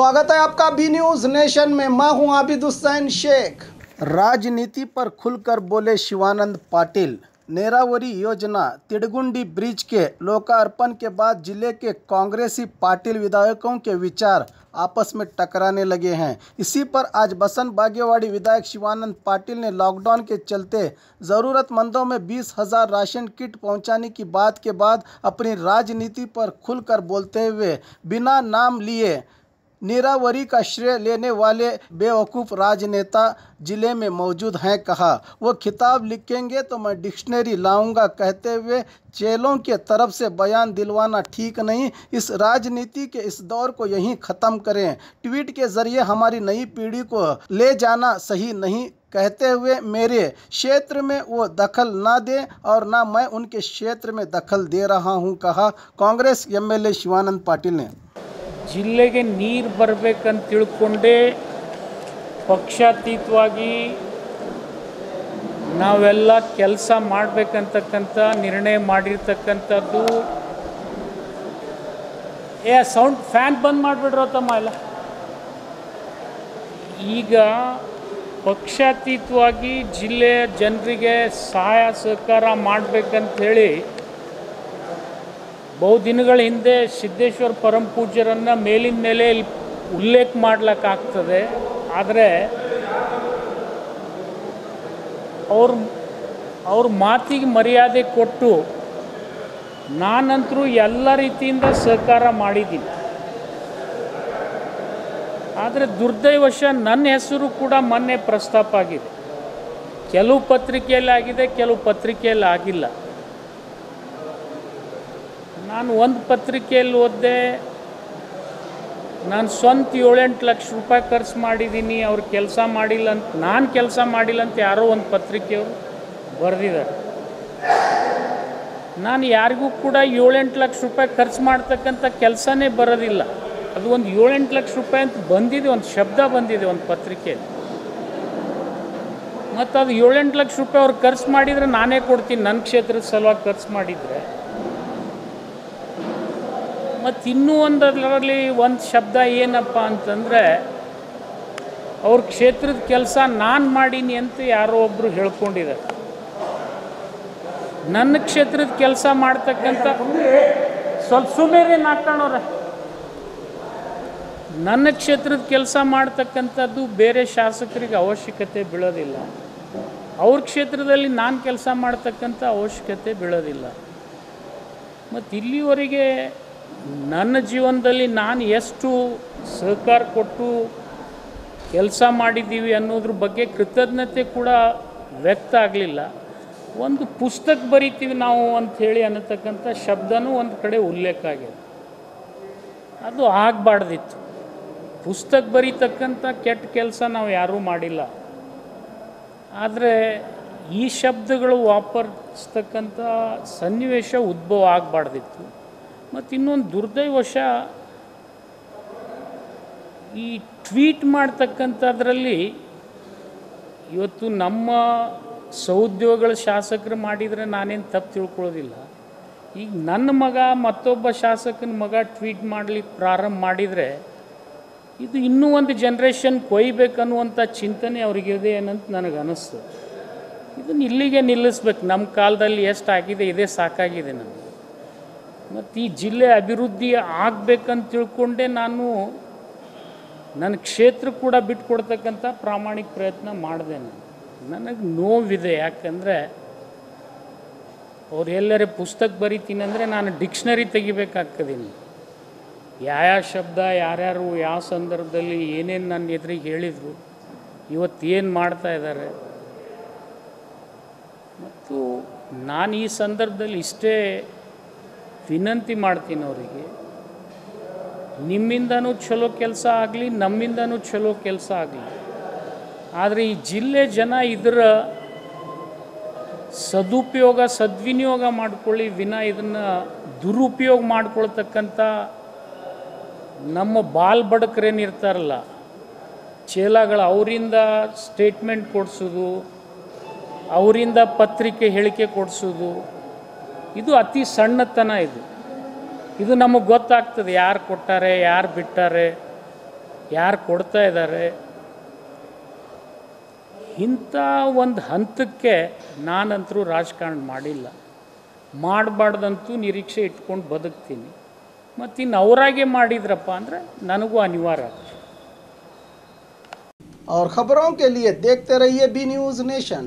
स्वागत है आपका बी न्यूज नेशन में। मैं हूं आबिद हुसैन शेख। राजनीति पर खुलकर बोले शिवानंद पाटिल। नेरावरी योजना तिड़गुंडी ब्रिज के लोकार्पण के बाद जिले के कांग्रेसी पाटिल विधायकों के विचार आपस में टकराने लगे हैं। इसी पर आज बसंत बागेवाड़ी विधायक शिवानंद पाटिल ने लॉकडाउन के चलते ज़रूरतमंदों में 20,000 राशन किट पहुंचाने की बात के बाद अपनी राजनीति पर खुलकर बोलते हुए बिना नाम लिए नेरावरी का श्रेय लेने वाले बेवकूफ़ राजनेता जिले में मौजूद हैं कहा। वो खिताब लिखेंगे तो मैं डिक्शनरी लाऊंगा कहते हुए चेलों के तरफ से बयान दिलवाना ठीक नहीं। इस राजनीति के इस दौर को यहीं ख़त्म करें। ट्वीट के ज़रिए हमारी नई पीढ़ी को ले जाना सही नहीं कहते हुए मेरे क्षेत्र में वो दखल ना दें और ना मैं उनके क्षेत्र में दखल दे रहा हूं कहा कांग्रेस एमएलए शिवानंद पाटिल ने। ಜಿಲ್ಲೆಗೆ ನೀರು ಬರಬೇಕಂತ ತಿಳ್ಕೊಂಡೇ ಪಕ್ಷಾತೀತವಾಗಿ ನಾವೆಲ್ಲ ಕೆಲಸ ಮಾಡಬೇಕಂತಕ್ಕಂಥ ನಿರ್ಣಯ ಮಾಡಿರ್ತಕ್ಕಂಥದ್ದು. ಸೌಂಡ್ ಫ್ಯಾನ್ ಬಂದ್ ಮಾಡಿಬಿಡ್ರೋ ತಮ್ಮ ಎಲ್ಲ. ಈಗ ಪಕ್ಷಾತೀತವಾಗಿ ಜಿಲ್ಲೆಯ ಜನರಿಗೆ ಸಹಾಯ ಸಹಕಾರ ಮಾಡಬೇಕಂಥೇಳಿ ಬಹುದಿನಗಳ ಹಿಂದೆ ಸಿದ್ದೇಶ್ವರ ಪರಮ ಪೂಜ್ಯರನ್ನು ಮೇಲಿನ ಮೇಲೆ ಉಲ್ಲೇಖ ಮಾಡಲಿಕ್ಕಾಗ್ತದೆ. ಆದರೆ ಅವ್ರ ಮಾತಿಗೆ ಮರ್ಯಾದೆ ಕೊಟ್ಟು ನಾನಂತರೂ ಎಲ್ಲ ರೀತಿಯಿಂದ ಸಹಕಾರ ಮಾಡಿದ್ದೀನಿ. ಆದರೆ ದುರ್ದೈವಶ ನನ್ನ ಹೆಸರು ಕೂಡ ಮೊನ್ನೆ ಪ್ರಸ್ತಾಪ ಆಗಿದೆ. ಕೆಲವು ಪತ್ರಿಕೆಯಲ್ಲಿ ಆಗಿದೆ, ಕೆಲವು ಪತ್ರಿಕೆಯಲ್ಲಿ ಆಗಿಲ್ಲ. ನಾನು ಒಂದು ಪತ್ರಿಕೆಯಲ್ಲಿ ಓದಿದೆ, ನಾನು ಸ್ವಂತ 7-8 ಲಕ್ಷ ರೂಪಾಯಿ ಖರ್ಚು ಮಾಡಿದ್ದೀನಿ, ಅವ್ರು ಕೆಲಸ ಮಾಡಿಲ್ಲ ಅಂತ, ನಾನು ಕೆಲಸ ಮಾಡಿಲ್ಲ ಅಂತ ಯಾರೋ ಒಂದು ಪತ್ರಿಕೆಯವರು ಬರೆದಿದ್ದಾರೆ. ನಾನು ಯಾರಿಗೂ ಕೂಡ 7-8 ಲಕ್ಷ ರೂಪಾಯಿ ಖರ್ಚು ಮಾಡ್ತಕ್ಕಂಥ ಕೆಲಸನೇ ಬರೋದಿಲ್ಲ. ಅದು ಒಂದು 7-8 ಲಕ್ಷ ರೂಪಾಯಿ ಅಂತ ಬಂದಿದೆ, ಒಂದು ಶಬ್ದ ಬಂದಿದೆ ಒಂದು ಪತ್ರಿಕೆಯಲ್ಲಿ. ಮತ್ತು ಅದು 7-8 ಲಕ್ಷ ರೂಪಾಯಿ ಅವ್ರು ಖರ್ಚು ಮಾಡಿದರೆ ನಾನೇ ಕೊಡ್ತೀನಿ, ನನ್ನ ಕ್ಷೇತ್ರದ ಸಲುವಾಗಿ ಖರ್ಚು ಮಾಡಿದರೆ. ಮತ್ತು ಇನ್ನೂ ಒಂದರಲ್ಲಿ ಒಂದು ಶಬ್ದ ಏನಪ್ಪ ಅಂತಂದರೆ, ಅವ್ರ ಕ್ಷೇತ್ರದ ಕೆಲಸ ನಾನು ಮಾಡೀನಿ ಅಂತ ಯಾರೋ ಒಬ್ಬರು ಹೇಳ್ಕೊಂಡಿದ್ದಾರೆ. ನನ್ನ ಕ್ಷೇತ್ರದ ಕೆಲಸ ಮಾಡ್ತಕ್ಕಂಥ ಸ್ವಲ್ಪ ಸುಮೇರಿ ನಾಲ್ಕಣ್ಣವ್ರೆ, ನನ್ನ ಕ್ಷೇತ್ರದ ಕೆಲಸ ಮಾಡ್ತಕ್ಕಂಥದ್ದು ಬೇರೆ ಶಾಸಕರಿಗೆ ಅವಶ್ಯಕತೆ ಬೀಳೋದಿಲ್ಲ. ಅವ್ರ ಕ್ಷೇತ್ರದಲ್ಲಿ ನಾನು ಕೆಲಸ ಮಾಡ್ತಕ್ಕಂಥ ಅವಶ್ಯಕತೆ ಬೀಳೋದಿಲ್ಲ. ಮತ್ತು ಇಲ್ಲಿವರೆಗೆ ನನ್ನ ಜೀವನದಲ್ಲಿ ನಾನು ಎಷ್ಟು ಸಹಕಾರ ಕೊಟ್ಟು ಕೆಲಸ ಮಾಡಿದ್ದೀವಿ ಅನ್ನೋದ್ರ ಬಗ್ಗೆ ಕೃತಜ್ಞತೆ ಕೂಡ ವ್ಯಕ್ತ ಆಗಲಿಲ್ಲ. ಒಂದು ಪುಸ್ತಕ ಬರಿತೀವಿ ನಾವು ಅಂಥೇಳಿ ಅನ್ನತಕ್ಕಂಥ ಶಬ್ದನೂ ಒಂದು ಕಡೆ ಉಲ್ಲೇಖ ಆಗಿದೆ. ಅದು ಆಗಬಾರ್ದಿತ್ತು. ಪುಸ್ತಕ ಬರೀತಕ್ಕಂಥ ಕೆಟ್ಟ ಕೆಲಸ ನಾವು ಯಾರೂ ಮಾಡಿಲ್ಲ. ಆದರೆ ಈ ಶಬ್ದಗಳು ವಾಪರಿಸ್ತಕ್ಕಂಥ ಸನ್ನಿವೇಶ ಉದ್ಭವ ಆಗಬಾರ್ದಿತ್ತು. ಮತ್ತು ಇನ್ನೊಂದು ದುರ್ದೈವಶ, ಈ ಟ್ವೀಟ್ ಮಾಡ್ತಕ್ಕಂಥದ್ರಲ್ಲಿ ಇವತ್ತು ನಮ್ಮ ಸಹೋದ್ಯೋಗಿಗಳ ಶಾಸಕರು ಮಾಡಿದರೆ ನಾನೇನು ತಪ್ಪು ತಿಳ್ಕೊಳ್ಳೋದಿಲ್ಲ. ಈಗ ನನ್ನ ಮಗ ಮತ್ತೊಬ್ಬ ಶಾಸಕನ ಮಗ ಟ್ವೀಟ್ ಮಾಡಲಿಕ್ಕೆ ಪ್ರಾರಂಭ ಮಾಡಿದರೆ ಇದು ಇನ್ನೂ ಒಂದು ಜನ್ರೇಷನ್ ಕೊಯ್ಬೇಕನ್ನುವಂಥ ಚಿಂತನೆ ಅವ್ರಿಗಿದೆ ಏನಂತ ನನಗೆ ಅನ್ನಿಸ್ತು. ಇದನ್ನು ಇಲ್ಲಿಗೆ ನಿಲ್ಲಿಸ್ಬೇಕು. ನಮ್ಮ ಕಾಲದಲ್ಲಿ ಎಷ್ಟು ಆಗಿದೆ ಇದೇ ಸಾಕಾಗಿದೆ ನನಗೆ. ಮತ್ತು ಈ ಜಿಲ್ಲೆ ಅಭಿವೃದ್ಧಿ ಆಗಬೇಕಂತ ತಿಳ್ಕೊಂಡೆ ನಾನು ನನ್ನ ಕ್ಷೇತ್ರ ಕೂಡ ಬಿಟ್ಕೊಡ್ತಕ್ಕಂಥ ಪ್ರಾಮಾಣಿಕ ಪ್ರಯತ್ನ ಮಾಡಿದೆ. ನನಗೆ ನೋವಿದೆ. ಯಾಕಂದರೆ ಅವ್ರು ಎಲ್ಲರೇ ಪುಸ್ತಕ ಬರಿತೀನಿ ಅಂದರೆ ನಾನು ಡಿಕ್ಷನರಿ ತೆಗಿಬೇಕಾಗ್ತದೀನಿ. ಯಾವ ಶಬ್ದ ಯಾರ್ಯಾರು ಯಾವ ಸಂದರ್ಭದಲ್ಲಿ ಏನೇನು ನನ್ನ ಎದುರಿಗೆ ಹೇಳಿದರು, ಇವತ್ತೇನು ಮಾಡ್ತಾಯಿದ್ದಾರೆ. ಮತ್ತು ನಾನು ಈ ಸಂದರ್ಭದಲ್ಲಿ ಇಷ್ಟೇ ವಿನಂತಿ ಮಾಡ್ತೀನಿ ಅವರಿಗೆ, ನಿಮ್ಮಿಂದನೂ ಚಲೋ ಕೆಲಸ ಆಗಲಿ, ನಮ್ಮಿಂದನೂ ಚಲೋ ಕೆಲಸ ಆಗಲಿ. ಆದರೆ ಈ ಜಿಲ್ಲೆ ಜನ ಇದರ ಸದ್ವಿನಿಯೋಗ ಮಾಡ್ಕೊಳ್ಳಿ ವಿನ ಇದನ್ನು ದುರುಪಯೋಗ ಮಾಡ್ಕೊಳ್ತಕ್ಕಂಥ ನಮ್ಮ ಬಾಲ್ ಬಡಕರೇನಿರ್ತಾರಲ್ಲ ಚೇಲಾಗಳು, ಅವರಿಂದ ಸ್ಟೇಟ್ಮೆಂಟ್ ಕೊಡಿಸೋದು, ಅವರಿಂದ ಪತ್ರಿಕೆ ಹೇಳಿಕೆ ಕೊಡಿಸೋದು, ಇದು ಅತಿ ಸಣ್ಣತನ. ಇದು ನಮಗೆ ಗೊತ್ತಾಗ್ತದೆ ಯಾರು ಕೊಟ್ಟಾರೆ ಯಾರು ಬಿಟ್ಟಾರೆ. ಯಾರು ಕೊಡ್ತಾ ಇದ್ದಾರೆ, ಇಂಥ ಒಂದು ಹಂತಕ್ಕೆ ನಾನಂತರೂ ರಾಜಕಾರಣ ಮಾಡಿಲ್ಲ, ಮಾಡಬಾರ್ದಂತೂ ನಿರೀಕ್ಷೆ ಇಟ್ಕೊಂಡು ಬದುಕ್ತೀನಿ. ಮತ್ತು ಇನ್ನು ಅವರಾಗೆ ಮಾಡಿದ್ರಪ್ಪ ಅಂದರೆ ನನಗೂ ಅನಿವಾರ್ಯ. और खबरों के लिए देखते रहिए बी न्यूज़ नेशन।